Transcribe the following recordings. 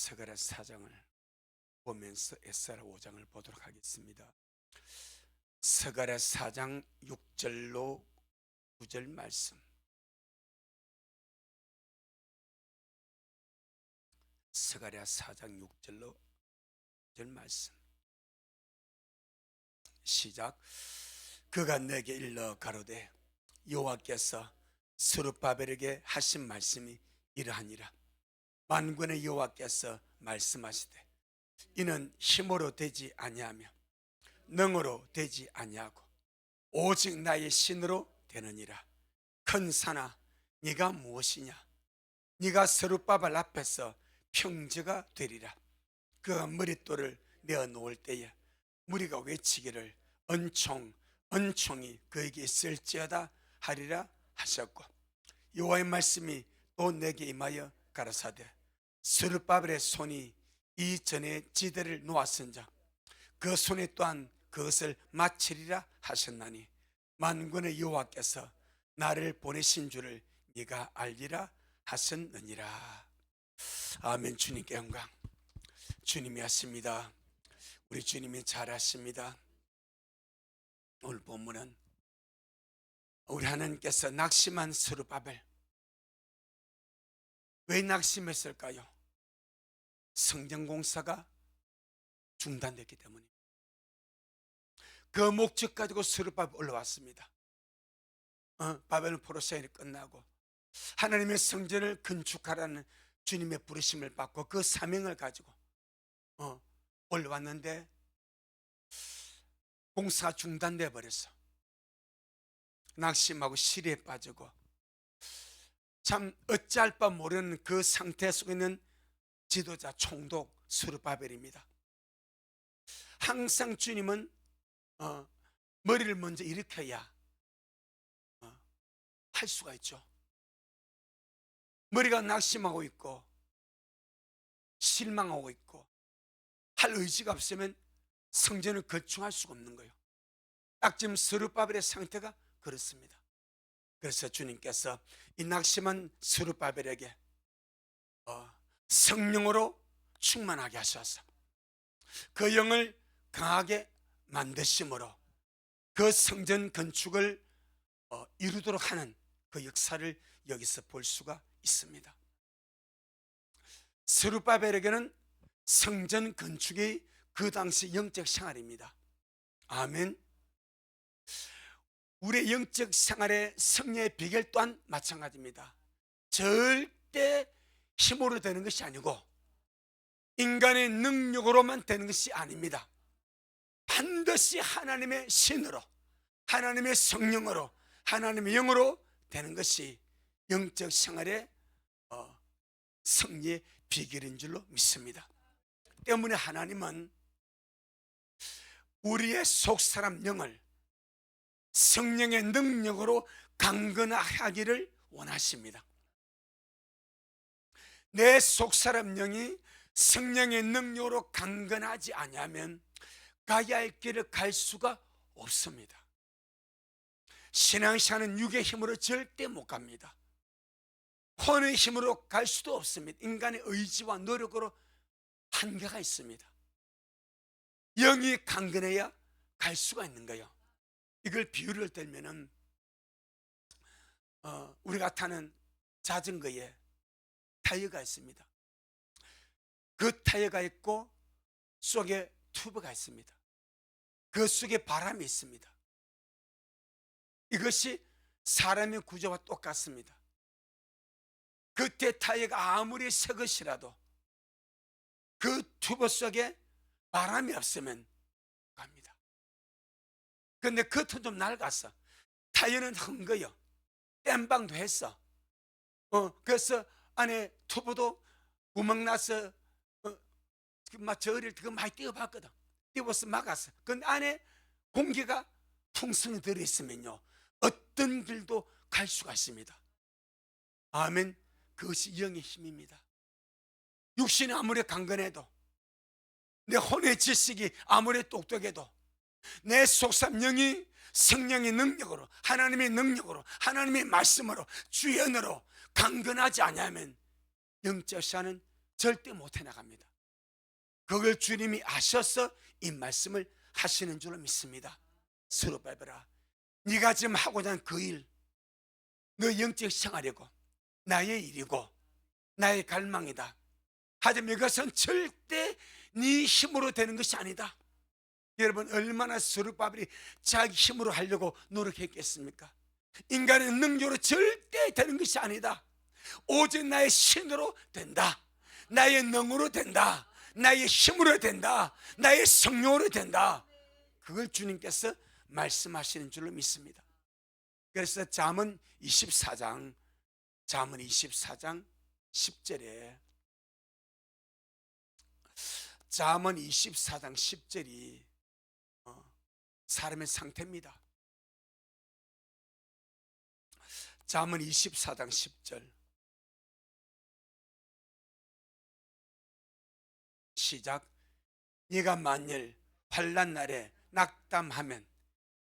스가랴 4장을 보면서 에스라 5장을 보도록 하겠습니다. 스가랴 4장 6절로 9절 말씀. 스가랴 4장 6절로 9절 말씀. 시작. 그가 내게 일러 가로되 여호와께서 스룹바벨에게 하신 말씀이 이러하니라. 만군의 여호와께서 말씀하시되 이는 힘으로 되지 아니하며 능으로 되지 아니하고 오직 나의 신으로 되느니라. 큰 산아 네가 무엇이냐? 네가 스룹바벨 앞에서 평지가 되리라. 그가 머릿돌을 내어 놓을 때에 무리가 외치기를 은총 은총이 그에게 있을지어다 하리라 하셨고, 여호와의 말씀이 또 내게 임하여 가라사대 스룹바벨의 손이 이전에 지대를 놓았은즉 그 손에 또한 그것을 마치리라 하셨나니 만군의 여호와께서 나를 보내신 줄을 네가 알리라 하셨느니라. 아멘. 주님께 영광. 주님이 하십니다. 우리 주님이 잘하십니다. 오늘 본문은 우리 하나님께서 낙심한 스룹바벨, 왜 낙심했을까요? 성전 공사가 중단됐기 때문입니다. 그 목적 가지고 스룹바벨 올라왔습니다. 바벨론 포로 시간이 끝나고 하나님의 성전을 건축하라는 주님의 부르심을 받고 그 사명을 가지고 올라왔는데 공사가 중단돼 버렸어. 낙심하고 시리에 빠지고 참 어찌할 바 모르는 그 상태 속에 있는 지도자 총독 스룹바벨입니다. 항상 주님은 머리를 먼저 일으켜야 할 수가 있죠. 머리가 낙심하고 있고 실망하고 있고 할 의지가 없으면 성전을 건축할 수가 없는 거예요. 딱 지금 스룹바벨의 상태가 그렇습니다. 그래서 주님께서 이 낙심한 스룹바벨에게 성령으로 충만하게 하셔서 그 영을 강하게 만드심으로 그 성전 건축을 이루도록 하는 그 역사를 여기서 볼 수가 있습니다. 스룹바벨에게는 성전 건축이 그 당시 영적 생활입니다. 아멘. 우리의 영적 생활의 승리의 비결 또한 마찬가지입니다. 절대 힘으로 되는 것이 아니고 인간의 능력으로만 되는 것이 아닙니다. 반드시 하나님의 신으로, 하나님의 성령으로, 하나님의 영으로 되는 것이 영적 생활의 승리의 비결인 줄로 믿습니다. 때문에 하나님은 우리의 속사람 영을 성령의 능력으로 강건하기를 원하십니다. 내 속사람 영이 성령의 능력으로 강건하지 아니하면 가야 할 길을 갈 수가 없습니다. 신앙생활은 육의 힘으로 절대 못 갑니다. 혼의 힘으로 갈 수도 없습니다. 인간의 의지와 노력으로 한계가 있습니다. 영이 강건해야 갈 수가 있는 거예요. 이걸 비유를 들면은 우리가 타는 자전거에 타이어가 있습니다. 그 타이어가 있고 속에 튜브가 있습니다. 그 속에 바람이 있습니다. 이것이 사람의 구조와 똑같습니다. 겉에 타이어가 아무리 새 것이라도 그 튜브 속에 바람이 없으면 갑니다. 그런데 겉은 좀 낡았어. 타이어는 흔 거요. 땜방도 했어. 그래서 안에 튜브도 구멍 나서 저 어릴 때 그거 많이 띄워봤거든. 띄워서 막았어. 근데 안에 공기가 풍성히 들어있으면요 어떤 길도 갈 수가 있습니다. 아멘. 그것이 영의 힘입니다. 육신이 아무리 강건해도, 내 혼의 지식이 아무리 똑똑해도 내 속삼 영이 성령의 능력으로, 하나님의 능력으로, 하나님의 말씀으로, 주연으로 강건하지 않으면 영적 사는 절대 못 해나갑니다. 그걸 주님이 아셔서 이 말씀을 하시는 줄로 믿습니다. 스룹바벨아, 네가 지금 하고자 하는 그 일, 너 영적 생활이고 나의 일이고 나의 갈망이다. 하지만 이것은 절대 네 힘으로 되는 것이 아니다. 여러분, 얼마나 스룹바벨이 자기 힘으로 하려고 노력했겠습니까? 인간의 능력으로 절대 되는 것이 아니다. 오직 나의 신으로 된다. 나의 능으로 된다. 나의 힘으로 된다. 나의 성령으로 된다. 그걸 주님께서 말씀하시는 줄로 믿습니다. 그래서 잠언 24장 10절에 잠언 24장 10절이 사람의 상태입니다. 잠언 24장 10절 시작. 네가 만일 환난 날에 낙담하면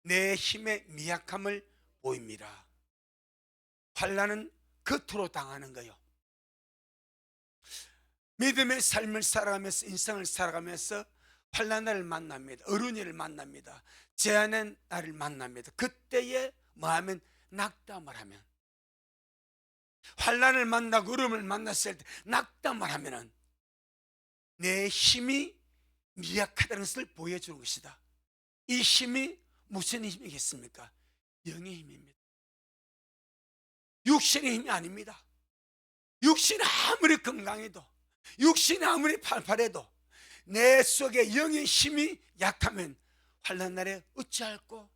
내 힘의 미약함을 보임이라. 환난은 겉으로 당하는 거요. 믿음의 삶을 살아가면서, 인생을 살아가면서 환난 날을 만납니다. 어려운 만납니다. 재난의 날을 만납니다. 그때에 뭐하면 낙담을 하면, 환난을 만나고 어려움을 만났을 때 낙담을 하면은 내 힘이 미약하다는 것을 보여주는 것이다. 이 힘이 무슨 힘이겠습니까? 영의 힘입니다. 육신의 힘이 아닙니다. 육신이 아무리 건강해도, 육신이 아무리 팔팔해도 내 속에 영의 힘이 약하면 환난 날에 어찌할꼬?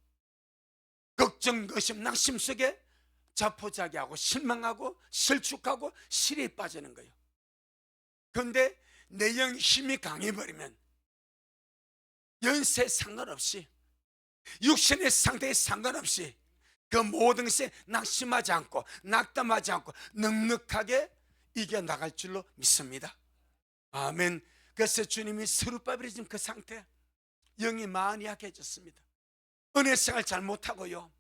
걱정, 의심, 낙심 속에 자포자기하고 실망하고 실축하고 실에 빠지는 거예요. 그런데 내 영 힘이 강해버리면 연세에 상관없이, 육신의 상태에 상관없이 그 모든 것에 낙심하지 않고 낙담하지 않고 넉넉하게 이겨나갈 줄로 믿습니다. 아멘. 그래서 주님이 스룹바벨이 지금 그 상태, 영이 많이 약해졌습니다. 은혜 생활 잘 못하고요.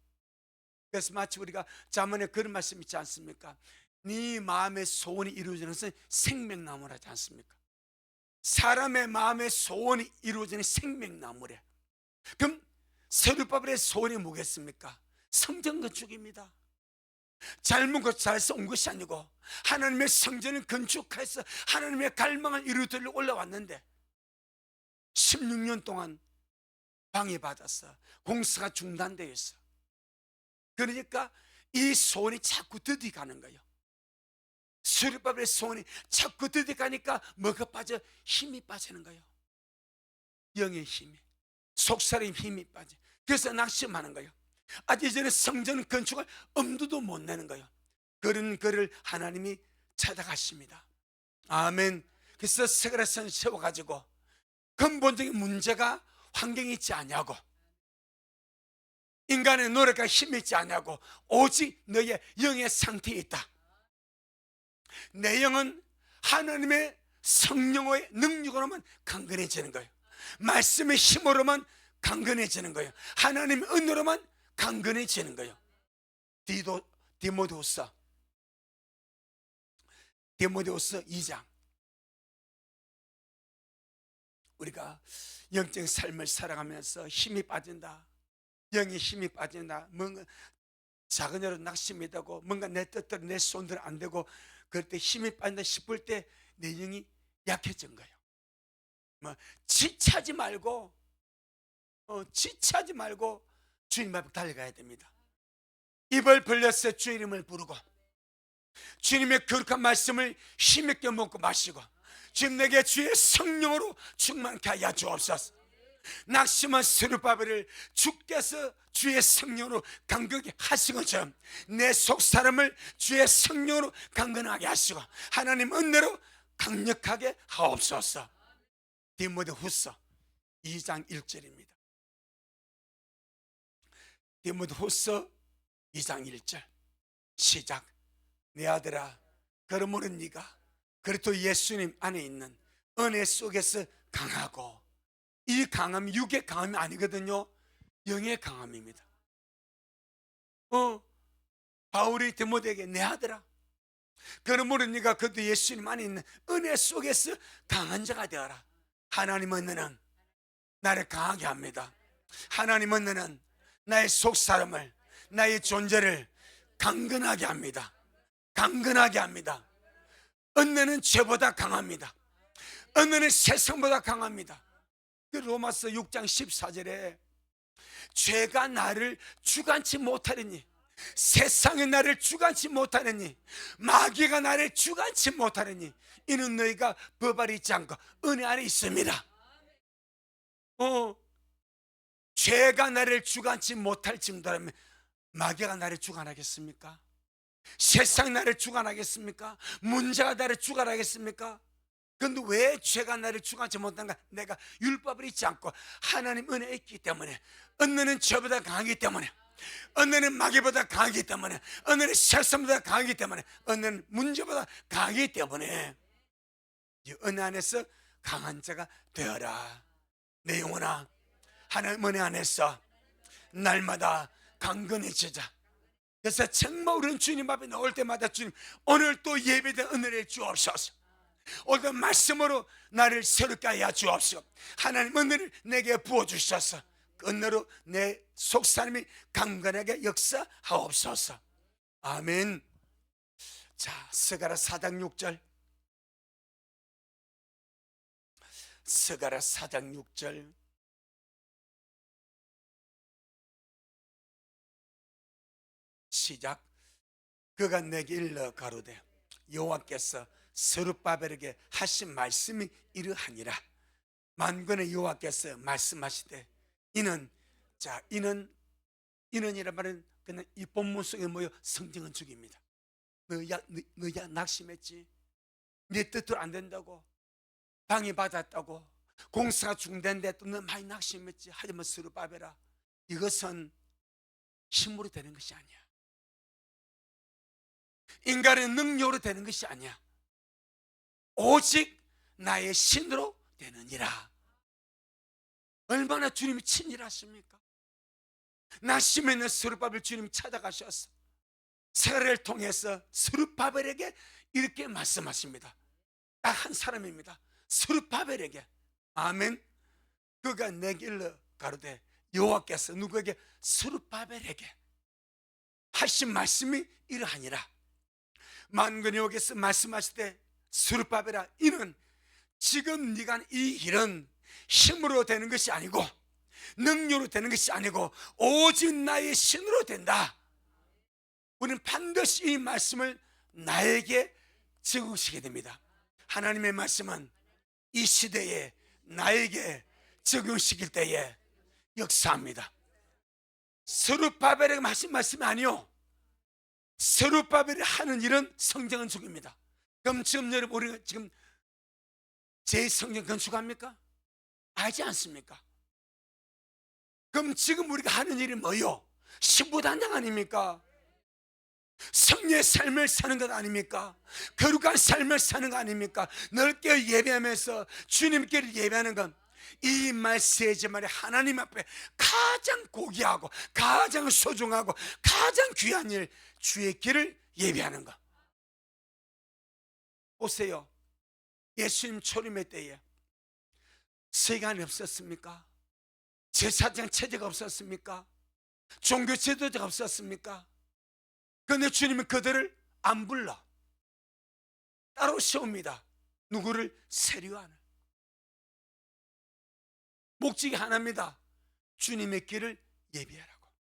그래서 마치 우리가 잠언에 그런 말씀 있지 않습니까? 네 마음의 소원이 이루어지는 것은 생명나무라 하지 않습니까? 사람의 마음의 소원이 이루어지는 생명나무래. 그럼 스룹바벨의 소원이 뭐겠습니까? 성전 건축입니다. 잘 묻고 잘 쏜 것이 아니고 하나님의 성전을 건축해서 하나님의 갈망을 이루도록 올라왔는데 16년 동안 방해받았어. 공사가 중단되어 있어. 그러니까 이 소원이 자꾸 드디가는 거예요. 스룹바벨의 소원이 자꾸 드디가니까 뭐가 빠져? 힘이 빠지는 거예요. 영의 힘이, 속살의 힘이 빠져. 그래서 낙심하는 거예요. 아직 이전에 성전 건축을 엄두도 못 내는 거예요. 그런 그를 하나님이 찾아가십니다. 아멘. 그래서 세그라선 세워가지고 근본적인 문제가 환경이 있지 않냐고, 인간의 노력과 힘이 있지 않냐고, 오직 너의 영의 상태에 있다. 내 영은 하나님의 성령의 능력으로만 강건해지는 거예요. 말씀의 힘으로만 강건해지는 거예요. 하나님의 은혜로만 강건해지는 거예요. 디모데후서 2장. 우리가 영적 삶을 살아가면서 힘이 빠진다, 영의 힘이 빠진다, 뭔가 작은 일로 낙심이 되고 뭔가 내 뜻대로 내 손대로 안 되고 그럴 때 힘이 빠진다 싶을 때 내 영이 약해진 거예요. 뭐 지체하지 말고 주님 앞에 달려가야 됩니다. 입을 벌려서 주 이름을 부르고 주님의 거룩한 말씀을 힘있게 먹고 마시고 주님 내게 주의 성령으로 충만케 하여 주옵소서. 낙심한 스룹바벨을 주께서 주의 성령으로 강건하게 하신 것처럼 내 속 사람을 주의 성령으로 강건하게 하시고 하나님 은혜로 강력하게 하옵소서. 디모데후서 2장 1절입니다. 디모데후서 2장 1절 시작. 내 아들아, 그러므로 네가 그리스도 예수님 안에 있는 은혜 속에서 강하고, 이 강함이 육의 강함이 아니거든요. 영의 강함입니다. 바울이 디모데에게 내 아들아, 그러므로 네가 그도 예수님 안에 있는 은혜 속에서 강한 자가 되어라. 하나님은 너는 나를 강하게 합니다. 하나님은 너는 나의 속사람을, 나의 존재를 강건하게 합니다. 강건하게 합니다. 은혜는 죄보다 강합니다. 은혜는 세상보다 강합니다. 그 로마서 6장 14절에 죄가 나를 주관치 못하리니, 세상이 나를 주관치 못하느니, 마귀가 나를 주관치 못하느니, 이는 너희가 법 아래 있지 않고 은혜 안에 있습니다. 죄가 나를 주관치 못할 정도라면 마귀가 나를 주관하겠습니까? 세상이 나를 주관하겠습니까? 문제가 나를 주관하겠습니까? 그런데 왜 죄가 나를 주관치 못한가? 내가 율법을 잊지 않고 하나님 은혜에 있기 때문에, 은혜는 죄보다 강하기 때문에, 은혜는 마귀보다 강하기 때문에, 은혜는 세상보다 강하기 때문에, 은혜는 문제보다 강하기 때문에 이 은혜 안에서 강한 자가 되어라. 내 영혼아, 하나님 은혜 안에서 날마다 강건해지자. 그래서 정말 우리는 주님 앞에 나올 때마다 주님, 오늘 또 예배된 은혜를 주옵소서. 오늘 말씀으로 나를 새롭게 하여 주옵소서. 하나님 은혜를 내게 부어주셔서 그 은혜로 내 속사람이 강건하게 역사하옵소서. 아멘. 자, 스가랴 4장 6절. 스가랴 4장 6절. 시작. 그가 내게 일러 가로되 여호와께서 스룹바벨에게 하신 말씀이 이러하니라. 만군의 여호와께서 말씀하시되, 이는, 자, 이는이란 말은 그냥 이 본문 속에 모여 성경은 죽입니다. 너야 낙심했지, 네 뜻대로 안 된다고, 방해받았다고, 공사가 중단돼 또 너 많이 낙심했지. 하지만 스룹바벨아, 이것은 힘으로 되는 것이 아니야. 인간의 능력으로 되는 것이 아니야. 오직 나의 신으로 되느니라. 얼마나 주님이 친일하십니까? 낙심에 있는 스룹바벨 주님이 찾아가셔서 세례를 통해서 스룹바벨에게 이렇게 말씀하십니다. 딱 한 사람입니다. 스룹바벨에게. 아멘. 그가 내게 일러 가로되 여호와께서 누구에게? 스룹바벨에게 하신 말씀이 이러하니라. 만군의 여호와께서 말씀하시되, 스룹바벨아, 이는 지금 네가 하는 이 일은 힘으로 되는 것이 아니고 능력으로 되는 것이 아니고 오직 나의 신으로 된다. 우리는 반드시 이 말씀을 나에게 적으시게 됩니다. 하나님의 말씀은 이 시대에 나에게 적용시킬 때에 역사합니다. 스룹바벨에게 하신 말씀이 아니요, 스룹바벨이 하는 일은 성경은 죽입니다. 그럼 지금 여러분, 우리가 지금 제 성경 건축합니까? 하지 않습니까? 그럼 지금 우리가 하는 일이 뭐요? 신부단장 아닙니까? 성령의 삶을 사는 것 아닙니까? 거룩한 삶을 사는 것 아닙니까? 넓게 예배하면서 주님께 예배하는 건 이 말세지말에 하나님 앞에 가장 고귀하고 가장 소중하고 가장 귀한 일, 주의 길을 예배하는 것. 보세요. 예수님 초림의 때에 세관이 없었습니까? 제사장 체제가 없었습니까? 종교 제도가 없었습니까? 그런데 주님은 그들을 안 불러 따로 세웁니다. 누구를? 세리요한을. 목적이 하나입니다. 주님의 길을 예비하라고.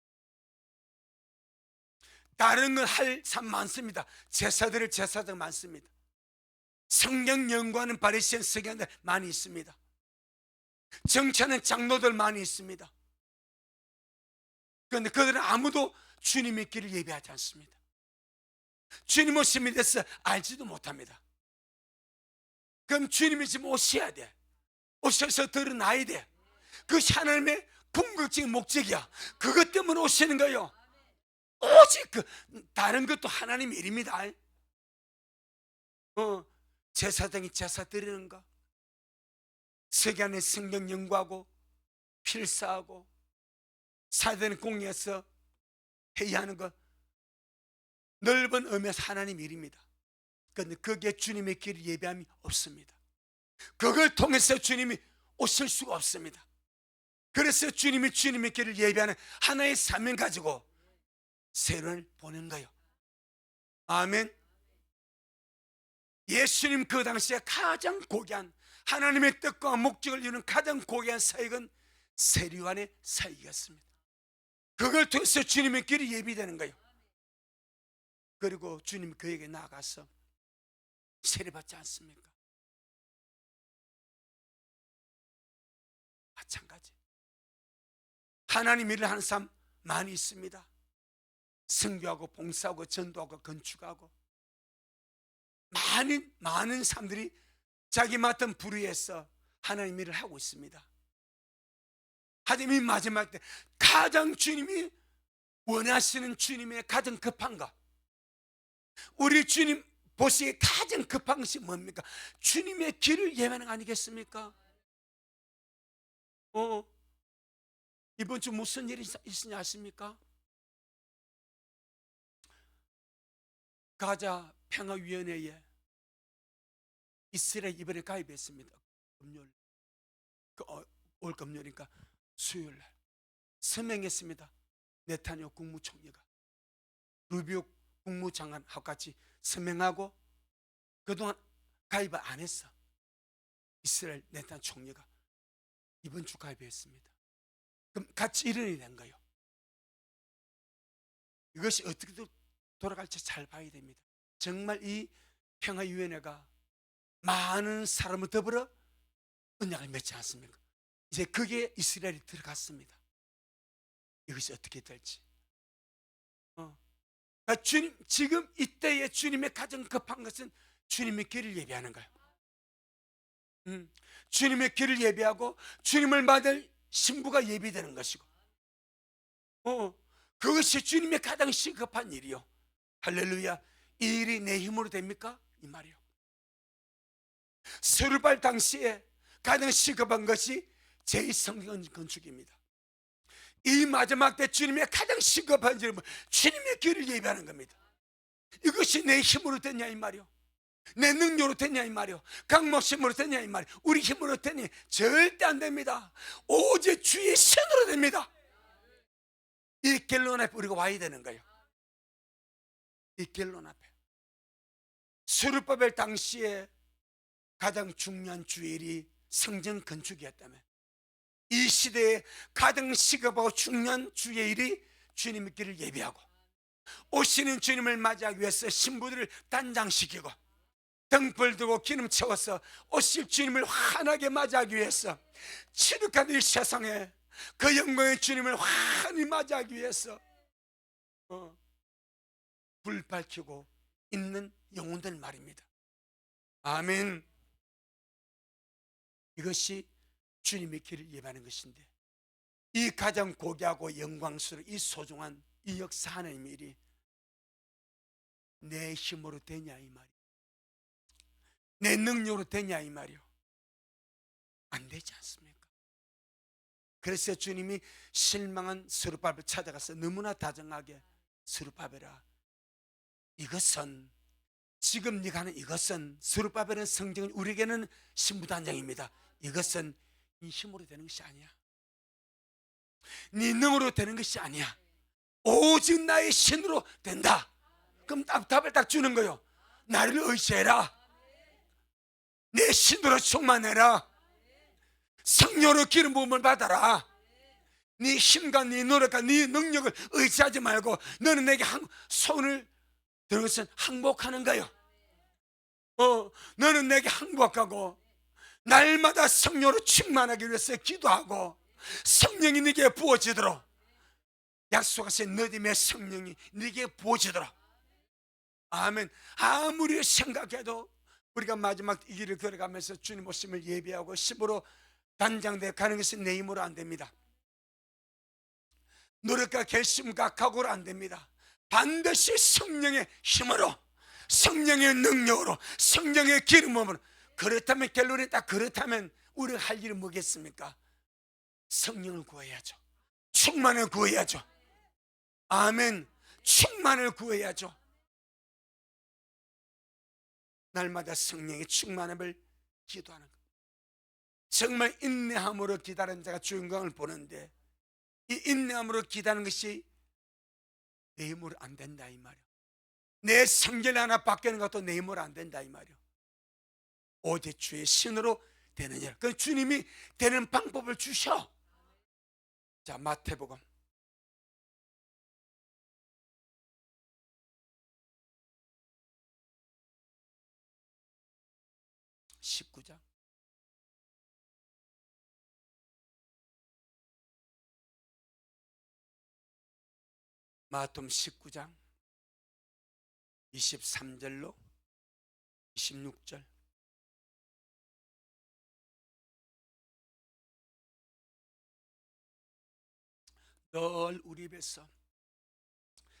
다른 건 할 참 많습니다. 제사들을 제사장 많습니다. 성경 연구하는 바리새인 서기관들 많이 있습니다. 정치하는 장로들 많이 있습니다. 그런데 그들은 아무도 주님의 길을 예배하지 않습니다. 주님 오심에 대해서 알지도 못합니다. 그럼 주님이 지금 오셔야 돼. 오셔서 드러나야 돼. 그것이 하나님의 궁극적인 목적이야. 그것 때문에 오시는 거예요. 오직 다른 것도 하나님의 일입니다. 제사장이 제사 드리는 거, 세간의 성경 연구하고 필사하고 사대는 공예에서 회의하는 것, 넓은 의미에서 하나님 일입니다. 근데 거기에 주님의 길을 예배함이 없습니다. 그걸 통해서 주님이 오실 수가 없습니다. 그래서 주님이 주님의 길을 예배하는 하나의 사명 가지고 세례를 보낸 거예요. 아멘. 예수님 그 당시에 가장 고귀한 하나님의 뜻과 목적을 이루는 가장 고귀한 사역은 세례요한의 사역이었습니다. 그걸 통해서 주님의 길이 예비되는 거예요. 그리고 주님 그에게 나아가서 세례받지 않습니까? 마찬가지. 하나님 일을 하는 사람 많이 있습니다. 선교하고 봉사하고 전도하고 건축하고 많은 사람들이 자기 맡은 부류에서 하나님 일을 하고 있습니다. 하지만 이 마지막 때 가장 주님이 원하시는 주님의 가장 급한 것, 우리 주님 보시기에 가장 급한 것이 뭡니까? 주님의 길을 예배하는 거 아니겠습니까? 이번 주 무슨 일이 있으냐 아십니까? 가자 평화위원회에 이스라엘 이번에 가입했습니다. 금요일, 올 금요일이니까 수요일날 서명했습니다. 네타냐후 국무총리가 루비오 국무장관하고 같이 서명하고 그동안 가입을 안 했어. 이스라엘 네타냐후 총리가 이번 주 가입했습니다. 그럼 같이 일원이 된 거예요. 이것이 어떻게 돌아갈지 잘 봐야 됩니다. 정말 이 평화위원회가 많은 사람을 더불어 언약을 맺지 않습니까? 이제 거기에 이스라엘이 들어갔습니다. 이것이 어떻게 될지. 주님, 지금 이때에 주님의 가장 급한 것은 주님의 길을 예배하는 거예요. 주님의 길을 예배하고 주님을 받을 신부가 예비되는 것이고, 그것이 주님의 가장 시급한 일이요. 할렐루야. 이 일이 내 힘으로 됩니까? 이 말이요. 스룹발 당시에 가장 시급한 것이 제2성전 건축입니다. 이 마지막 때 주님의 가장 시급한 일은 주님의 길을 예배하는 겁니다. 이것이 내 힘으로 되냐 이 말이요. 내 능력으로 되냐 이 말이요. 강목심으로 되냐 이 말이요. 우리 힘으로 되냐? 절대 안 됩니다. 오직 주의 손으로 됩니다. 이 결론 앞에 우리가 와야 되는 거예요. 이 결론 앞에. 스룹바벨 당시에 가장 중요한 주일이 성전 건축이었다면, 이 시대에 가장 시급하고 중요한 주의 일이 주님의 길을 예배하고 오시는 주님을 맞이하기 위해서 신부들을 단장시키고 등불 들고 기름 채워서 오실 주님을 환하게 맞이하기 위해서 치룩한 이 세상에 그 영광의 주님을 환히 맞이하기 위해서 불 밝히고 있는 영혼들 말입니다. 아멘. 이것이 주님의 길을 예배하는 것인데, 이 가장 고귀하고 영광스러운 이 소중한 이 역사 하나님의 일이 내 힘으로 되냐 이 말이요. 내 능력으로 되냐 이 말이요. 안 되지 않습니까? 그래서 주님이 실망한 스룹바벨을 찾아가서 너무나 다정하게, 스룹바벨아, 이것은 지금 네가 하는 이것은, 스룹바벨은 성경은 우리에게는 신부단장입니다. 이것은 네 힘으로 되는 것이 아니야. 네 능으로 되는 것이 아니야. 오직 나의 신으로 된다. 그럼 답을 딱 주는 거예요. 나를 의지해라. 내 신으로 충만해라. 성령으로 기름 부음을 받아라. 네 힘과 네 노력과 네 능력을 의지하지 말고 너는 내게 손을 들은 것은 항복하는 거예요. 너는 내게 항복하고 날마다 성령으로 충만하기 위해서 기도하고 성령이 네게 부어지도록, 약속하신 너님의 성령이 네게 부어지도록. 아멘. 아무리 생각해도 우리가 마지막 이 길을 걸어가면서 주님 오심을 예비하고 심으로 단장되어 가는 것은 내 힘으로 안 됩니다. 노력과 결심과 각오로 안 됩니다. 반드시 성령의 힘으로, 성령의 능력으로, 성령의 기름으로. 그렇다면, 결론이 딱 그렇다면 우리가 할 일은 뭐겠습니까? 성령을 구해야죠. 충만을 구해야죠. 아멘. 충만을 구해야죠. 날마다 성령의 충만함을 기도하는 것. 정말 인내함으로 기다리는 자가 주인공을 보는데, 이 인내함으로 기다리는 것이 내 힘으로 안 된다 이 말이야. 내 성질 하나 바뀌는 것도 내 힘으로 안 된다 이 말이야. 오직 주의 신으로 되느니라. 그 주님이 되는 방법을 주셔. 자, 마태복음 19장 마태복음 19장 23절로 26절. 늘 우리 입에서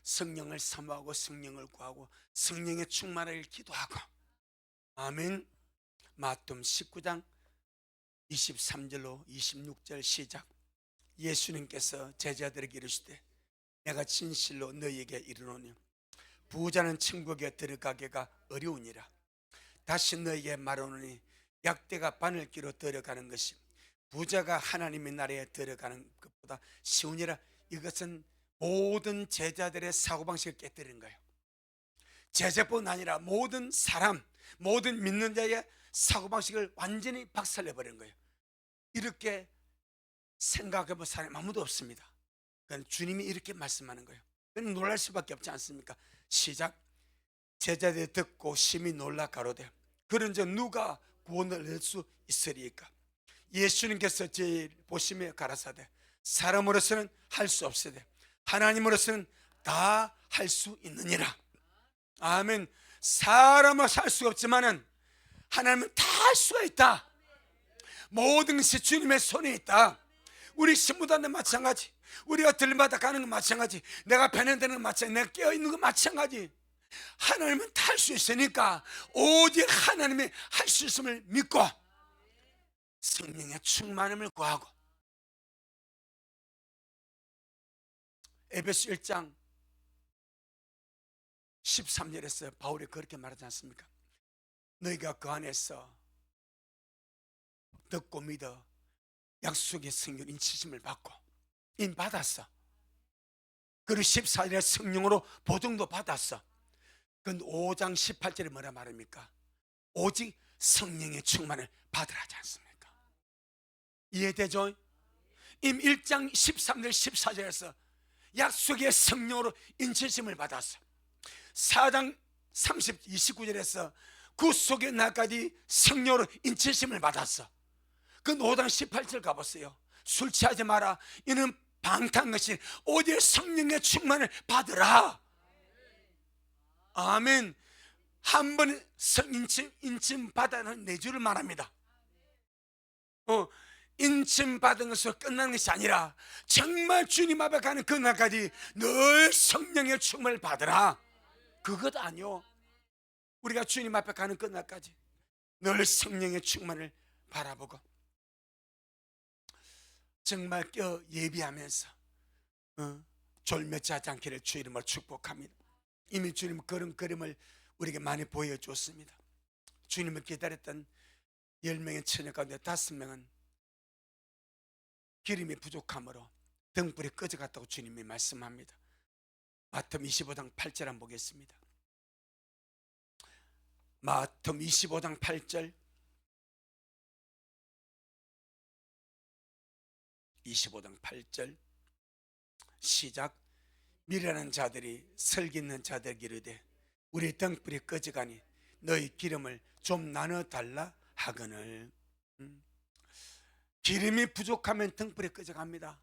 성령을 사모하고 성령을 구하고 성령의 충만을 기도하고. 아멘. 마태복음 19장 23절로 26절 시작. 예수님께서 제자들에게 이르시되 내가 진실로 너희에게 이르노니 부자는 천국에 들어가기가 어려우니라. 다시 너희에게 말하노니 약대가 바늘기로 들어가는 것이 부자가 하나님의 나라에 들어가는 것보다 쉬우니라. 이것은 모든 제자들의 사고방식을 깨뜨리는 거예요. 제자뿐 아니라 모든 사람, 모든 믿는 자의 사고방식을 완전히 박살내버린 거예요. 이렇게 생각해본 사람이 아무도 없습니다. 그러니까 주님이 이렇게 말씀하는 거예요. 그럼 놀랄 수밖에 없지 않습니까? 시작. 제자들이 듣고 심히 놀라 가로되 그런즉 누가 구원을 얻을 수 있으리까? 예수님께서 제일 보시며 가라사대 사람으로서는 할 수 없으되 하나님으로서는 다 할 수 있느니라. 아멘. 사람은 할 수가 없지만은 하나님은 다 할 수가 있다. 모든 것이 주님의 손에 있다. 우리 신부단도 마찬가지, 우리가 들마다 가는 건 마찬가지, 내가 변해되는 건 마찬가지, 내가 깨어있는 건 마찬가지. 하나님은 다 할 수 있으니까 오직 하나님이 할 수 있음을 믿고 성령의 충만함을 구하고. 에베소 1장 13절에서 바울이 그렇게 말하지 않습니까? 너희가 그 안에서 듣고 믿어 약속의 성령 인치심을 받고 이미 받았어. 그리고 14절에 성령으로 보증도 받았어. 그런데 5장 18절에 뭐라 말합니까? 오직 성령의 충만을 받으라 하지 않습니까? 이해되죠? 이미 1장 13절 14절에서 약속의 성령으로 인치심을 받았어. 4장 29절에서 구속의 날까지 성령으로 인치심을 받았어. 그 5장 18절 가보세요. 술 취하지 마라, 이는 방탕한 것이 오직 성령의 충만을 받으라. 아멘. 한 번에 인침 받아는 내주를 말합니다. 인침 받은 것으로 끝나는 것이 아니라 정말 주님 앞에 가는 그날까지 늘 성령의 충만을 받으라. 그것 아니요. 우리가 주님 앞에 가는 그날까지 늘 성령의 충만을 바라보고 정말 껴 예비하면서 졸며하지 않기를 주 이름으로 축복합니다. 이미 주님은 그런 그림을 우리에게 많이 보여줬습니다. 주님을 기다렸던 10명의 처녀 가운데 5명은 기름이 부족함으로 등불이 꺼져갔다고 주님이 말씀합니다. 마태복음 25장 8절 한번 보겠습니다. 마태복음 25장 8절 25장 8절 시작. 미련한 자들이 설기 있는 자들에게 이르되 우리 등불이 꺼져가니 너희 기름을 좀 나눠달라 하거늘. 기름이 부족하면 등불이 꺼져갑니다.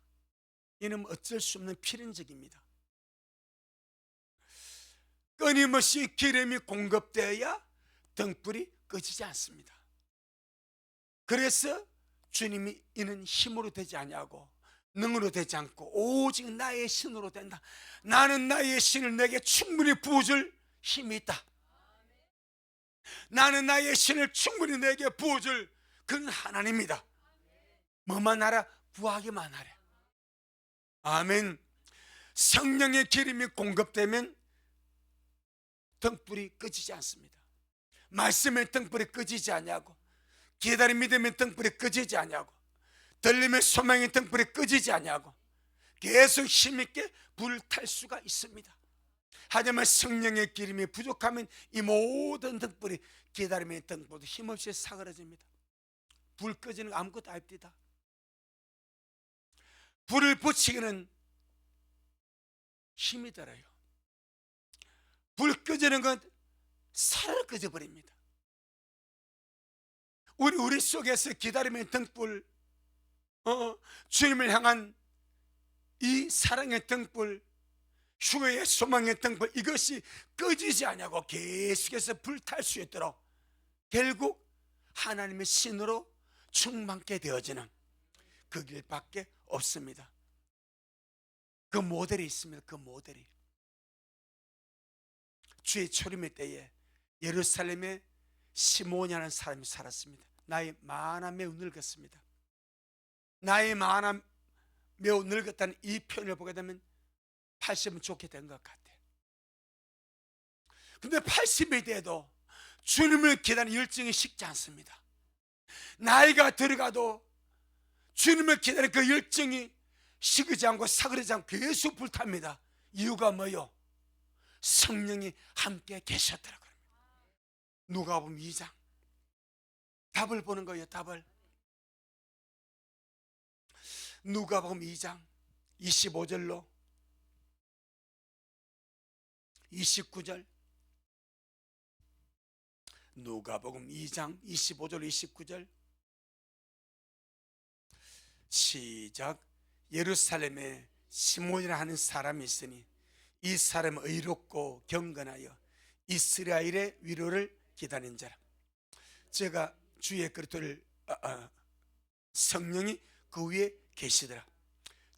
이는 어쩔 수 없는 필연적입니다. 끊임없이 기름이 공급되어야 등불이 꺼지지 않습니다. 그래서 주님이 이는 힘으로 되지 아니하고 능으로 되지 않고 오직 나의 신으로 된다. 나는 나의 신을 내게 충분히 부어줄 힘이 있다. 나는 나의 신을 충분히 내게 부어줄 그는 하나님이다. 뭐만 하라? 구하기만 하래. 아멘. 성령의 기름이 공급되면 등불이 꺼지지 않습니다. 말씀의 등불이 꺼지지 않냐고, 기다림 믿음의 등불이 꺼지지 않냐고, 들림의 소망의 등불이 꺼지지 않냐고 계속 힘있게 불탈 수가 있습니다. 하지만 성령의 기름이 부족하면 이 모든 등불이, 기다림의 등불도 힘없이 사그라집니다. 불 꺼지는 거 아무것도 아닙니다. 불을 붙이기는 힘이 들어요. 불 꺼지는 건 사르르 꺼져버립니다. 우리 속에서 기다림의 등불, 주님을 향한 이 사랑의 등불, 휴거의 소망의 등불, 이것이 꺼지지 않냐고 계속해서 불탈 수 있도록 결국 하나님의 신으로 충만케 되어지는 그 길밖에 없습니다. 그 모델이 있습니다. 그 모델이 주의 초림의 때에 예루살렘에 시몬이라는 사람이 살았습니다. 나이 많아 매우 늙었습니다. 나이 많아 매우 늙었다는 이 표현을 보게 되면 80은 좋게 된 것 같아요. 근데 80이 돼도 주님을 기다리는 열정이 식지 않습니다. 나이가 들어가도 주님을 기다리는 그 열정이 식지 않고 사그러지 않고 계속 불탑니다. 이유가 뭐요? 성령이 함께 계셨더라고요. 누가복음 2장 답을 보는 거예요. 답을 누가복음 2장 25절로 29절, 누가복음 2장 25절 29절 시작. 예루살렘에 시몬이라 하는 사람이 있으니 이 사람은 의롭고 경건하여 이스라엘의 위로를 기다리는 자라. 제가 주의 그리스도를 성령이 그 위에 계시더라.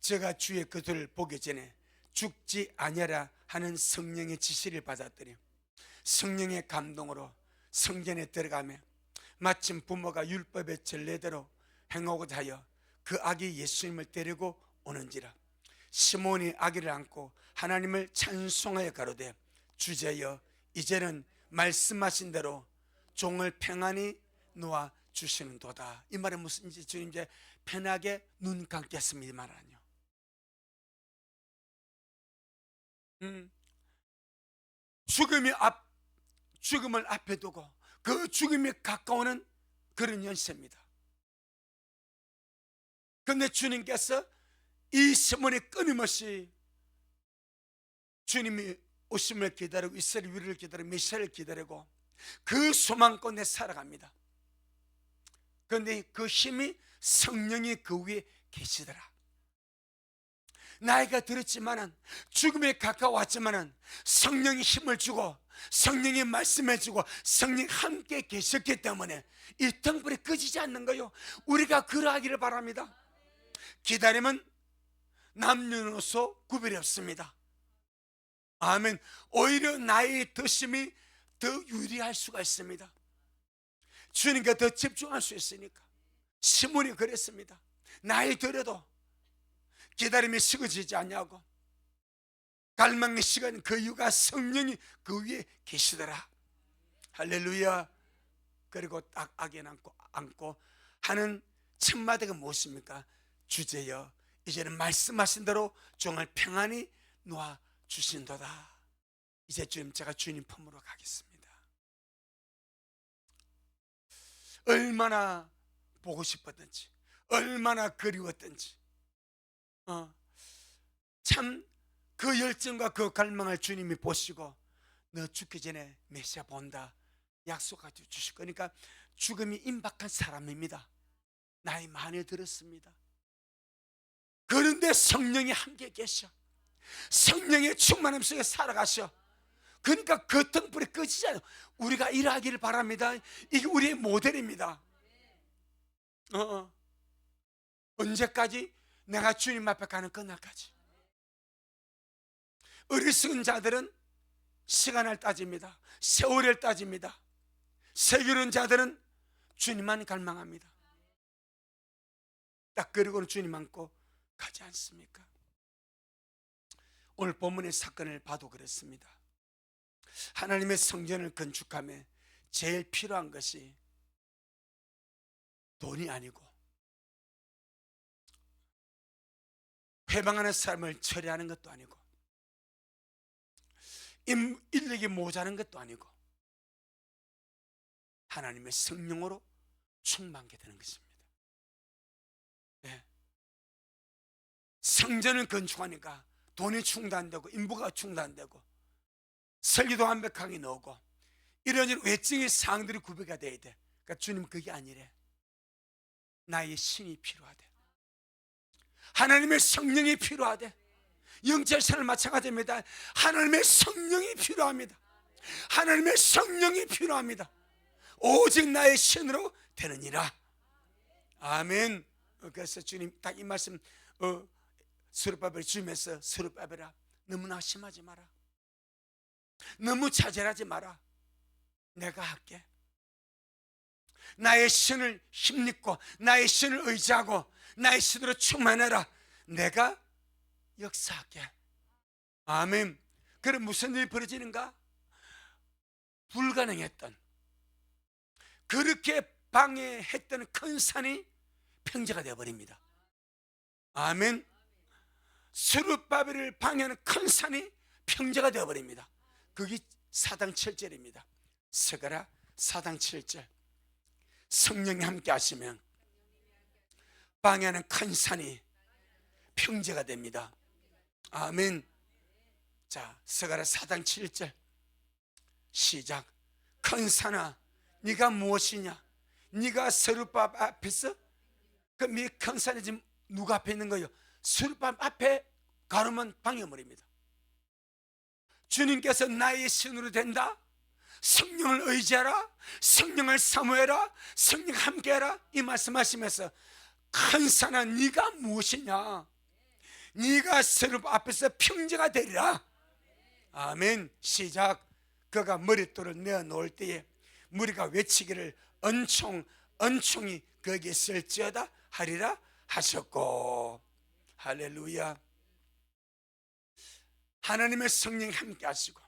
제가 주의 그리스도를 보기 전에 죽지 아니하라 하는 성령의 지시를 받았더니 성령의 감동으로 성전에 들어가며 마침 부모가 율법의 전례대로 행하고자 하여 그 아기 예수님을 데리고 오는지라. 시몬이 아기를 안고 하나님을 찬송하여 가로되 주제여 이제는 말씀하신 대로 종을 평안히 놓아 주시는도다. 이 말은 무슨지 주님 이제 편하게 눈 감겠습니다 말하뇨. 죽음을 앞에 두고 그 죽음이 가까우는 그런 연세입니다. 그런데 주님께서 이 시몬이 끊임없이 주님이 오심을 기다리고 이스라엘 위로를 기다리고 메시아를 기다리고 그 소망 가운데 살아갑니다. 그런데 그 힘이 성령이 그 위에 계시더라. 나이가 들었지만은 죽음에 가까웠지만은 성령이 힘을 주고 성령이 말씀해 주고 성령이 함께 계셨기 때문에 이 등불이 꺼지지 않는 거요. 우리가 그러하기를 바랍니다. 기다림은 남녀노소 구별이 없습니다. 아멘. 오히려 나의 드심이 더 유리할 수가 있습니다. 주님께 더 집중할 수 있으니까. 시몬이 그랬습니다. 나이 들어도 기다림이 식어지지 않냐고. 갈망의 시간, 그 이유가 성령이 그 위에 계시더라. 할렐루야. 그리고 딱 악에 안고 하는 첫 마디가 무엇입니까? 주제여 이제는 말씀하신 대로 종을 평안히 놓아 주신도다. 이제 주님, 제가 주님 품으로 가겠습니다. 얼마나 보고 싶었든지 얼마나 그리웠든지 참 그 열정과 그 갈망을 주님이 보시고 너 죽기 전에 메시아 본다 약속해 주실 거니까 죽음이 임박한 사람입니다. 나이 많이 들었습니다. 그런데 성령이 함께 계셔. 성령의 충만함 속에 살아가셔. 그러니까 그 등불이 꺼지지 않아요. 우리가 일하기를 바랍니다. 이게 우리의 모델입니다. 언제까지? 내가 주님 앞에 가는 그날까지. 어리석은 자들은 시간을 따집니다. 세월을 따집니다. 세기는 자들은 주님만 갈망합니다. 딱 그리고는 주님 안고 가지 않습니까? 오늘 본문의 사건을 봐도 그렇습니다. 하나님의 성전을 건축하며 제일 필요한 것이 돈이 아니고 회방하는 사람을 처리하는 것도 아니고 인력이 모자란 것도 아니고 하나님의 성령으로 충만하게 되는 것입니다. 네. 성전을 건축하니까 돈이 충당되고 인부가 충당되고 설계도 완벽하게 나오고 이런 외적인 사항들이 구비가 돼야 돼. 그러니까 주님 그게 아니래. 나의 신이 필요하대. 하나님의 성령이 필요하대. 영적 생활 마찬가지입니다. 하나님의 성령이 필요합니다. 하나님의 성령이 필요합니다. 오직 나의 신으로 되느니라. 아멘. 그래서 주님 딱 이 말씀 스룹바벨 주면서 스룹바벨아 너무나 심하지 마라. 너무 자잘하지 마라. 내가 할게. 나의 신을 힘입고 나의 신을 의지하고 나의 신으로 충만해라. 내가 역사할게. 아멘. 그럼 무슨 일이 벌어지는가? 불가능했던 그렇게 방해했던 큰 산이 평지가 되어버립니다. 아멘. 스룹바벨을 방해하는 큰 산이 평지가 되어버립니다. 그게 사당 7절입니다. 스가랴 사당 7절. 성령이 함께 하시면 방해하는 큰 산이 평지가 됩니다. 아멘. 자, 스가랴 사당 7절 시작. 큰 산아 네가 무엇이냐? 네가 스룹바벨 앞에서 그럼 이 큰 산이 지금 누가 앞에 있는 거예요? 스룹바벨 앞에 가르면 방해물입니다. 주님께서 나의 신으로 된다. 성령을 의지하라. 성령을 사모해라. 성령 함께하라. 이 말씀하시면서 큰 산아 네가 무엇이냐? 네가 스룹바벨 앞에서 평지가 되리라. 아멘. 시작. 그가 머릿돌을 내어놓을 때에 무리가 외치기를 은총이 거기에 있을지어다 하리라 하셨고. 할렐루야. 하나님의 성령이 함께 하시고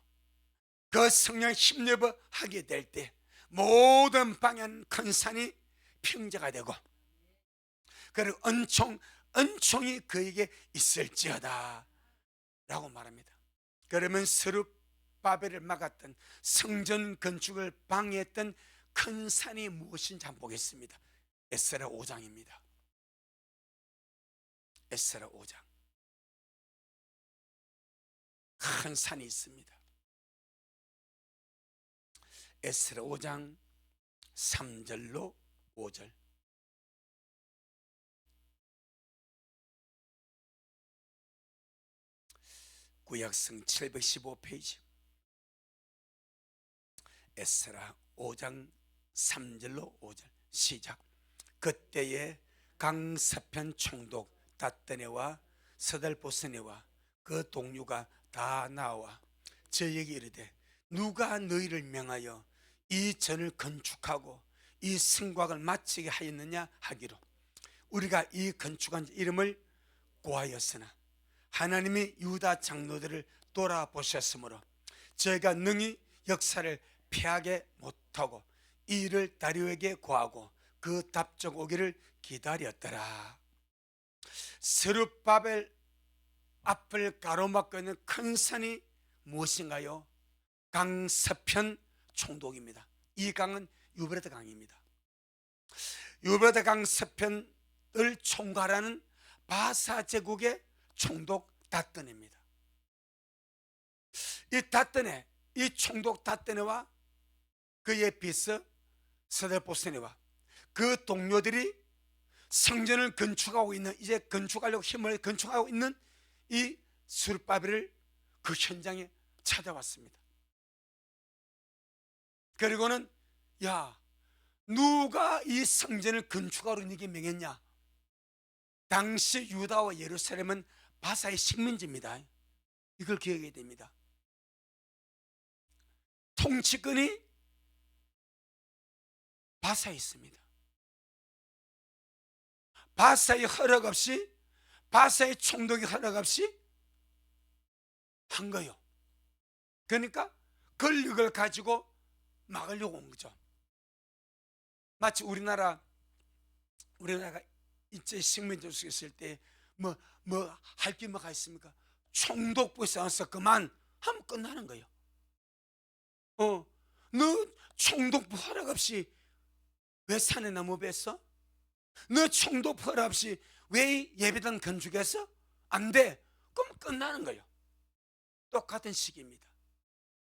그 성령 힘입어 하게 될 때 모든 방향 큰 산이 평지가 되고 그리고 은총이 그에게 있을지어다 라고 말합니다. 그러면 스룹바벨을 막았던 성전 건축을 방해했던 큰 산이 무엇인지 한번 보겠습니다. 에스라 5장입니다. 에스라 5장. 큰 산이 있습니다. 에스라 5장 3절로 5절. 구약성 715페이지. 에스라 5장 3절로 5절 시작. 그때에 강서편 총독 닷드네와 스달보스네와 그 동료가 다 나와 저에게 이르되 누가 너희를 명하여 이 전을 건축하고 이 성곽을 마치게 하였느냐 하기로 우리가 이 건축한 이름을 고하였으나 하나님이 유다 장로들을 돌아보셨으므로 저희가 능히 역사를 피하게 못하고 이 일을 다리오에게 고하고 그 답적 오기를 기다렸더라. 스룹바벨 앞을 가로막고 있는 큰 산이 무엇인가요? 강서편 총독입니다. 이 강은 유브라데 강입니다. 유브라데 강 서편을 총괄하는 바사 제국의 총독 닷드네입니다. 이 닷드네, 이 총독 닷드네와 그의 비서 스데보스네와 그 동료들이 성전을 건축하고 있는, 이제 건축하려고 힘을 건축하고 있는 이 스룹바벨을 그 현장에 찾아왔습니다. 그리고는 야, 누가 이 성전을 건축하러 네게 명했냐? 당시 유다와 예루살렘은 바사의 식민지입니다. 이걸 기억해야 됩니다. 통치권이 바사에 있습니다. 바사의 허락 없이, 바사의 총독의 허락 없이 한 거예요. 그러니까 권력을 가지고 막으려고 온 거죠. 마치 우리나라가 이제 식민지 속에 있을 때 할 게 뭐가 있습니까? 총독부에 싸워서 그만 하면 끝나는 거예요. 너 총독부 허락 없이 왜 산에 나무 뱄어? 너 총독부 허락 없이 왜 예배당 건축했어? 안 돼. 그럼 끝나는 거예요. 똑같은 시기입니다.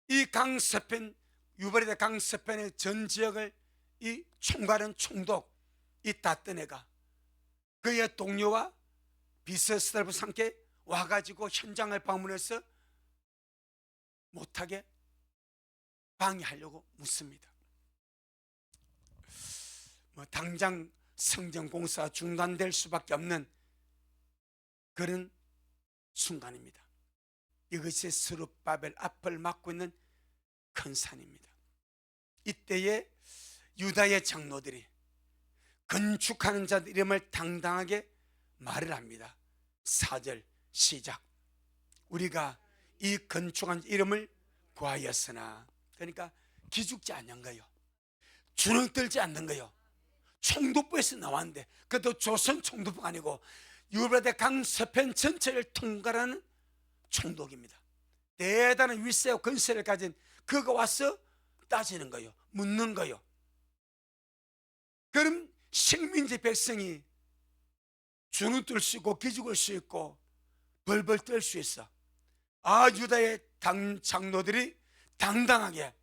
이 강서편, 유발이다 강서편의 전 지역을 이 총괄은 총독, 이 다뜨네가 그의 동료와 비서스달부 함께 와가지고 현장을 방문해서 못하게 방해하려고 묻습니다. 당장 성전 공사가 중단될 수밖에 없는 그런 순간입니다. 이것이 스룹바벨 앞을 막고 있는 큰 산입니다. 이때에 유다의 장로들이 건축하는 자들 이름을 당당하게 말을 합니다. 4절 시작. 우리가 이 건축한 이름을 구하였으나, 그러니까 기죽지 않는 거요, 주눅 들지 않는 거요. 총독부에서 나왔는데, 그것도 조선 총독부가 아니고 유브라데 강 서편 전체를 통과하는 총독입니다. 대단한 위세와 권세를 가진 그가 와서 따지는 거요, 묻는 거요. 그럼 식민지 백성이 주눅 들 수 있고 기죽을 수 있고 벌벌 떨 수 있어. 유다의 장로들이 당당하게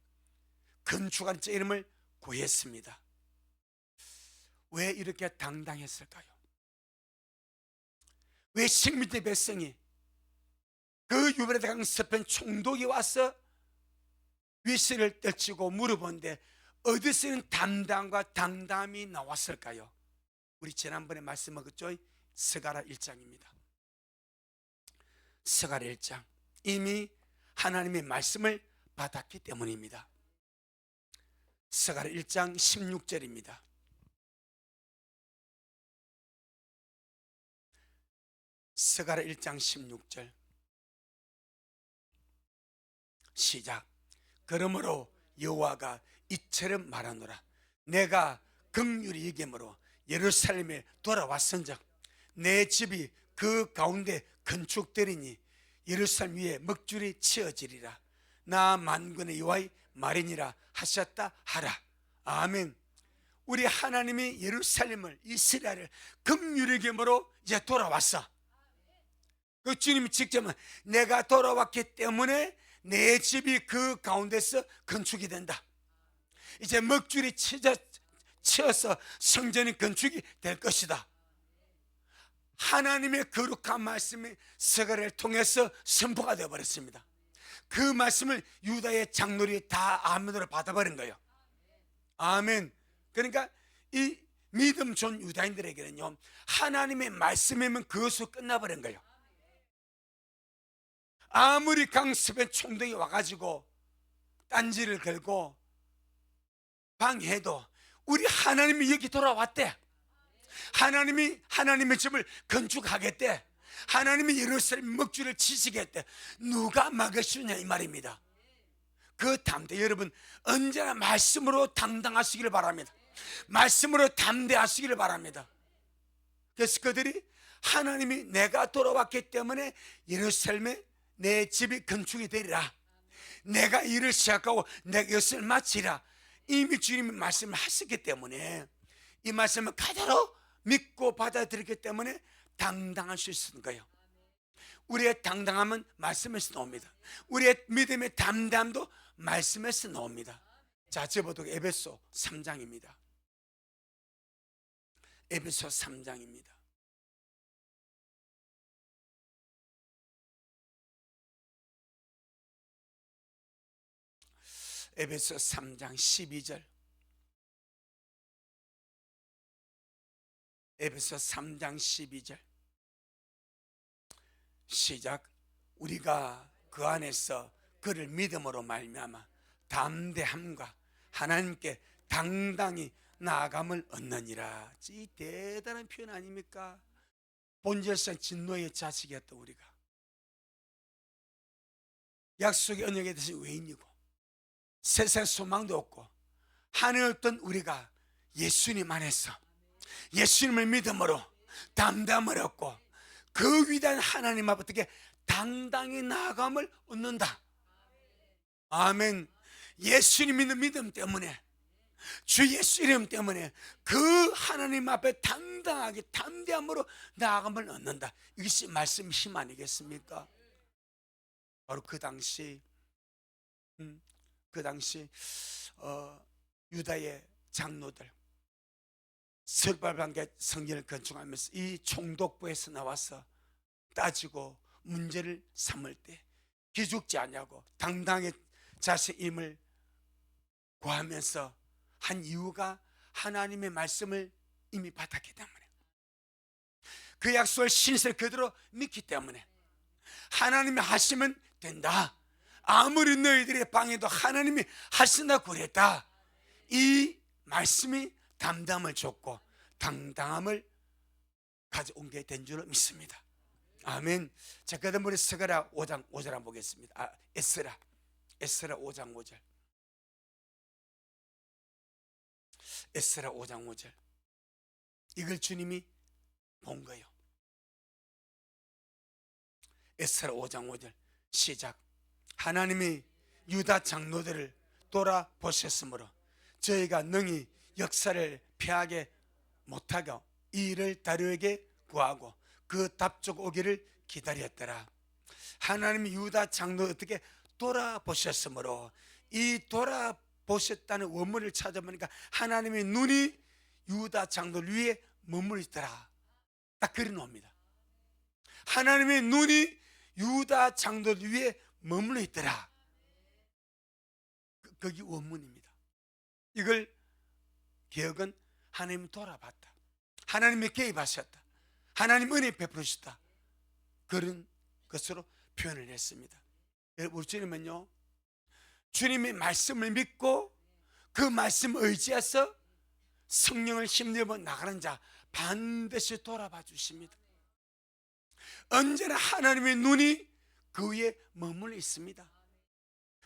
건축한 제 이름을 구했습니다. 왜 이렇게 당당했을까요? 왜 식민지 백성이 그 유브라데 강 서편 총독이 와서 위세를 떨치고 물어본데 어디서는 담당과 당담이 나왔을까요? 우리 지난번에 말씀하셨죠? 스가랴 1장입니다. 스가랴 1장, 이미 하나님의 말씀을 받았기 때문입니다. 스가랴 1장 16절입니다. 스가랴 1장 16절 시작. 그러므로 여호와가 이처럼 말하노라. 내가 긍휼히 여김으로 예루살렘에 돌아왔은즉 내 집이 그 가운데 건축되리니 예루살렘 위에 먹줄이 치어지리라. 나 만군의 여호와의 말이니라 하셨다 하라. 아멘. 우리 하나님이 예루살렘을, 이스라엘을 긍휼히 여김으로 이제 돌아왔어. 그 주님이 직접 내가 돌아왔기 때문에 내 집이 그 가운데서 건축이 된다. 이제 먹줄이 치어서 성전이 건축이 될 것이다. 하나님의 거룩한 말씀이 스가랴를 통해서 선포가 되어버렸습니다. 그 말씀을 유다의 장로들이 다 아멘으로 받아버린 거예요. 아멘. 그러니까 이 믿음 좋은 유다인들에게는요, 하나님의 말씀이면 그것으로 끝나버린 거예요. 아무리 강습의 총독이 와가지고 딴지를 걸고 방해도 우리 하나님이 여기 돌아왔대. 하나님이 하나님의 집을 건축하겠대. 하나님이 예루살렘 먹줄을 치시겠대. 누가 막을 수 있냐 이 말입니다. 그 담대, 여러분 언제나 말씀으로 당당하시기를 바랍니다. 말씀으로 담대하시기를 바랍니다. 그래서 그들이 하나님이 내가 돌아왔기 때문에 예루살렘에 내 집이 건축이 되리라. 내가 일을 시작하고 내가 이것을 마치라. 이미 주님이 말씀을 하셨기 때문에 이 말씀을 그대로 믿고 받아들였기 때문에 당당할 수 있는 거예요. 우리의 당당함은 말씀에서 나옵니다. 우리의 믿음의 담담도 말씀에서 나옵니다. 자, 저보도 에베소 3장입니다. 에베소 3장입니다. 에베소 3장 12절. 에베소 3장 12절 시작. 우리가 그 안에서 그를 믿음으로 말미암아 담대함과 하나님께 당당히 나아감을 얻느니라. 이 대단한 표현 아닙니까? 본질상 진노의 자식이었던 우리가 약속의 언약에 대해서 외인이고 세상 소망도 없고 하늘 없던 우리가 예수님 안에서 예수님을 믿음으로 담담을 얻고 그 위대한 하나님 앞에 어떻게 당당히 나아감을 얻는다. 아멘. 예수님 믿는 믿음 때문에, 주 예수 이름 때문에 그 하나님 앞에 당당하게 담대함으로 나아감을 얻는다. 이것이 말씀 힘 아니겠습니까? 바로 그 당시 유다의 장로들 스룹바벨과 성전을 건축하면서 이 총독부에서 나와서 따지고 문제를 삼을 때 기죽지 않냐고 당당하게 자신의 힘을 구하면서 한 이유가 하나님의 말씀을 이미 받았기 때문에, 그 약속을 신실 그대로 믿기 때문에, 하나님이 하시면 된다, 아무리 너희들의 방에도 하나님이 하신다고 그랬다, 이 말씀이 담담을 줬고 당당함을 가져온 게 된 줄로 믿습니다. 아멘. 자, 그다음 우리 스가랴 5장 5절 한번 보겠습니다. 에스라 5장 5절. 에스라 5장 5절. 이걸 주님이 본 거예요. 에스라 5장 5절 시작. 하나님이 유다 장로들을 돌아보셨으므로 저희가 능히 역사를 피하게 못하게 이 일을 다루에게 구하고 그 답적 오기를 기다렸더라. 하나님이 유다 장로를 어떻게 돌아보셨으므로, 이 돌아보셨다는 원문을 찾아보니까 하나님의 눈이 유다 장로를 위해 머물러 있더라. 딱 그려놓습니다. 하나님의 눈이 유다 장로를 위해 머물러 있더라. 거기 원문입니다. 이걸 개혁은 하나님이 돌아봤다, 하나님이 개입하셨다, 하나님 은혜 베푸셨다, 그런 것으로 표현을 했습니다. 우리 주님은요, 주님의 말씀을 믿고 그 말씀 의지해서 성령을 힘입어 나가는 자 반드시 돌아봐 주십니다. 언제나 하나님의 눈이 그 위에 머물러 있습니다.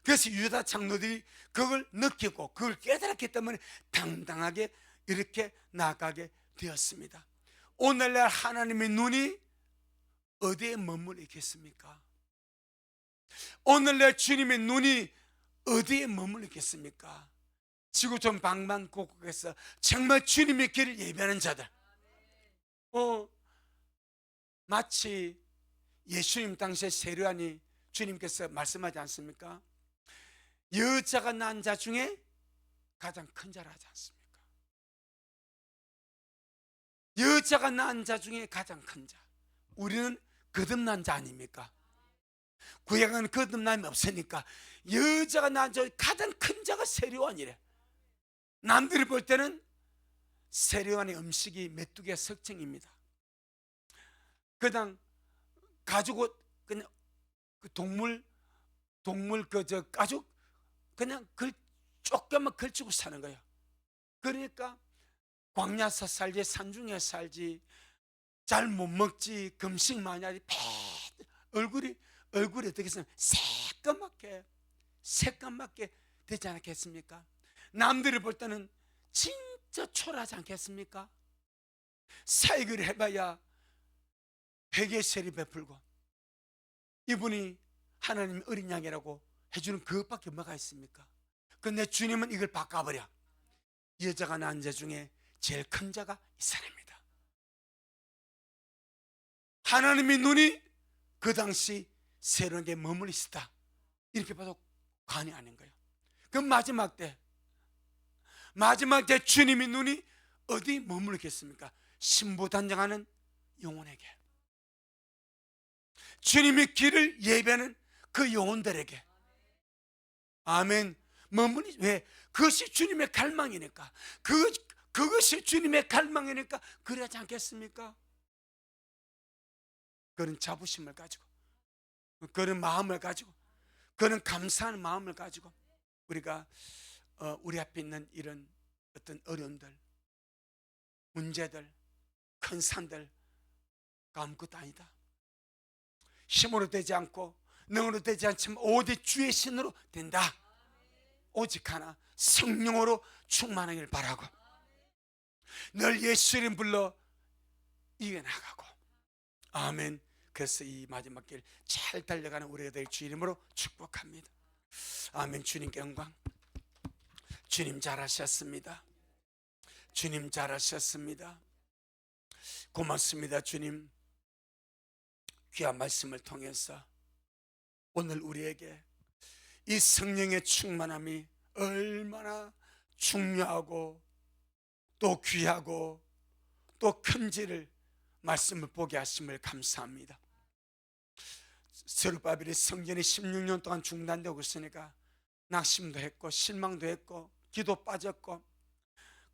그래서 유다 장로들이 그걸 느끼고 그걸 깨달았기 때문에 당당하게 이렇게 나가게 되었습니다. 오늘날 하나님의 눈이 어디에 머물러 있겠습니까? 오늘날 주님의 눈이 어디에 머물러 있겠습니까? 지구촌 방방곡곡에서 정말 주님의 길을 예배하는 자들, 마치 예수님 당시에 세례요한이 주님께서 말씀하지 않습니까? 여자가 낳은 자 중에 가장 큰 자라 하지 않습니까? 여자가 낳은 자 중에 가장 큰 자. 우리는 거듭난 자 아닙니까? 구약은 거듭남이 없으니까 여자가 낳은 자 가장 큰 자가 세례요한이래. 남들이 볼 때는 세례요한의 음식이 메뚜기의 석청입니다. 그냥 가지고 그냥 그 동물 가죽 그냥 조금만 걸치고 사는 거예요. 그러니까 광야에서 살지, 산중에 살지, 잘 못 먹지, 금식 많이 하지, 얼굴이 어떻게 쓰면 새까맣게 되지 않겠습니까? 남들이 볼 때는 진짜 초라하지 않겠습니까? 사역을 해봐야 회개 세리 베풀고 이분이 하나님 어린 양이라고 해주는 그것밖에 뭐가 있습니까? 근데 주님은 이걸 바꿔버려. 여자가 낳은 자 중에 제일 큰 자가 이 사람이다. 하나님의 눈이 그 당시 세례요한에게 머물러 있었다, 이렇게 봐도 관이 아닌 거예요. 그럼 마지막 때 주님의 눈이 어디 머물러 있겠습니까? 신부단장하는 영혼에게, 주님의 길을 예배하는 그 영혼들에게. 아멘. 머물리, 왜? 그것이 주님의 갈망이니까. 그것이 주님의 갈망이니까 그러지 않겠습니까? 그런 자부심을 가지고, 그런 마음을 가지고, 그런 감사하는 마음을 가지고 우리가 우리 앞에 있는 이런 어떤 어려움들, 문제들, 큰 산들 아무것도 아니다. 힘으로 되지 않고 능으로 되지 않지만 오직 주의 신으로 된다. 오직 하나, 성령으로 충만하길 바라고 늘 예수 이름 불러 이겨나가고, 아멘. 그래서 이 마지막 길 잘 달려가는 우리가 될 주 이름으로 축복합니다. 아멘. 주님께 영광. 주님 잘하셨습니다. 주님 잘하셨습니다. 고맙습니다. 주님, 귀한 말씀을 통해서 오늘 우리에게 이 성령의 충만함이 얼마나 중요하고 또 귀하고 또 큰지를 말씀을 보게 하심을 감사합니다. 스룹바벨이 성전이 16년 동안 중단되고 있으니까 낙심도 했고 실망도 했고 기도 빠졌고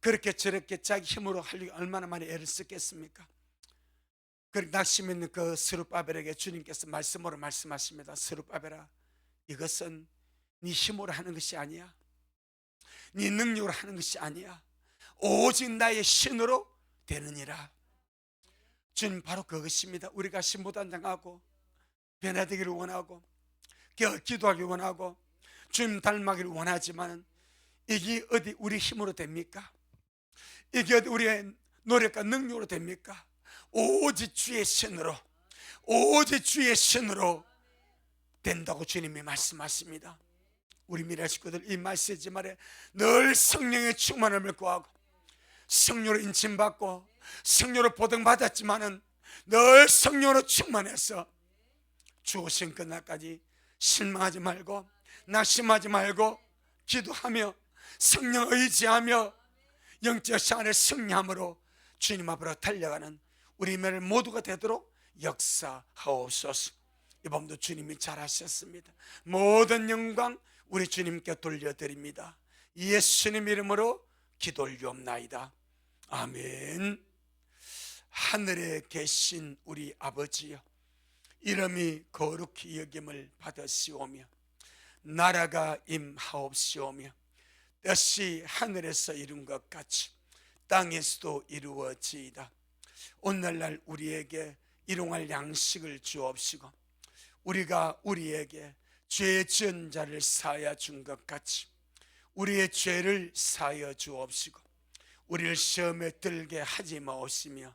그렇게 저렇게 자기 힘으로 하려고 얼마나 많이 애를 썼겠습니까? 그렇게 낙심 있는 그 스룹바벨에게 주님께서 말씀으로 말씀하십니다. 스룹바벨아, 이것은 네 힘으로 하는 것이 아니야. 네 능력으로 하는 것이 아니야. 오직 나의 신으로 되느니라. 주님, 바로 그것입니다. 우리가 신부단장하고 변화되기를 원하고 기도하기를 원하고 주님 닮아기를 원하지만 이게 어디 우리 힘으로 됩니까? 이게 어디 우리의 노력과 능력으로 됩니까? 오직 주의 신으로, 오직 주의 신으로 된다고 주님이 말씀하십니다. 우리 미래 식구들 이 메시지 말에 늘 성령의 충만함을 구하고 성령으로 인침받고 성령으로 보등받았지만은 늘 성령으로 충만해서 죽으신 그날까지 실망하지 말고 낙심하지 말고 기도하며 성령 의지하며 영적 시간에 승리함으로 주님 앞으로 달려가는 우리 մեր 모두가 되도록 역사하옵소서. 이번도 주님이 잘하셨습니다. 모든 영광 우리 주님께 돌려드립니다. 예수님 이름으로 기도 올리옵나이다. 아멘. 하늘에 계신 우리 아버지여, 이름이 거룩히 여김을 받으시오며 나라가 임하옵시오며 뜻이 하늘에서 이룬 것 같이 땅에서도 이루어지이다. 오늘날 우리에게 일용할 양식을 주옵시고 우리가 우리에게 죄 지은 자를 사하여 준 것 같이 우리의 죄를 사하여 주옵시고 우리를 시험에 들게 하지 마옵시며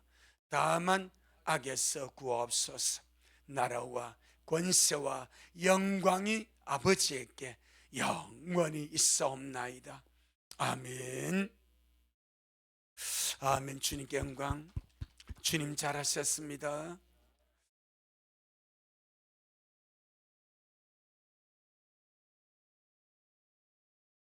다만 악에서 구하옵소서. 나라와 권세와 영광이 아버지에게 영원히 있사옵나이다. 아멘. 아멘. 주님께 영광. 주님 잘하셨습니다.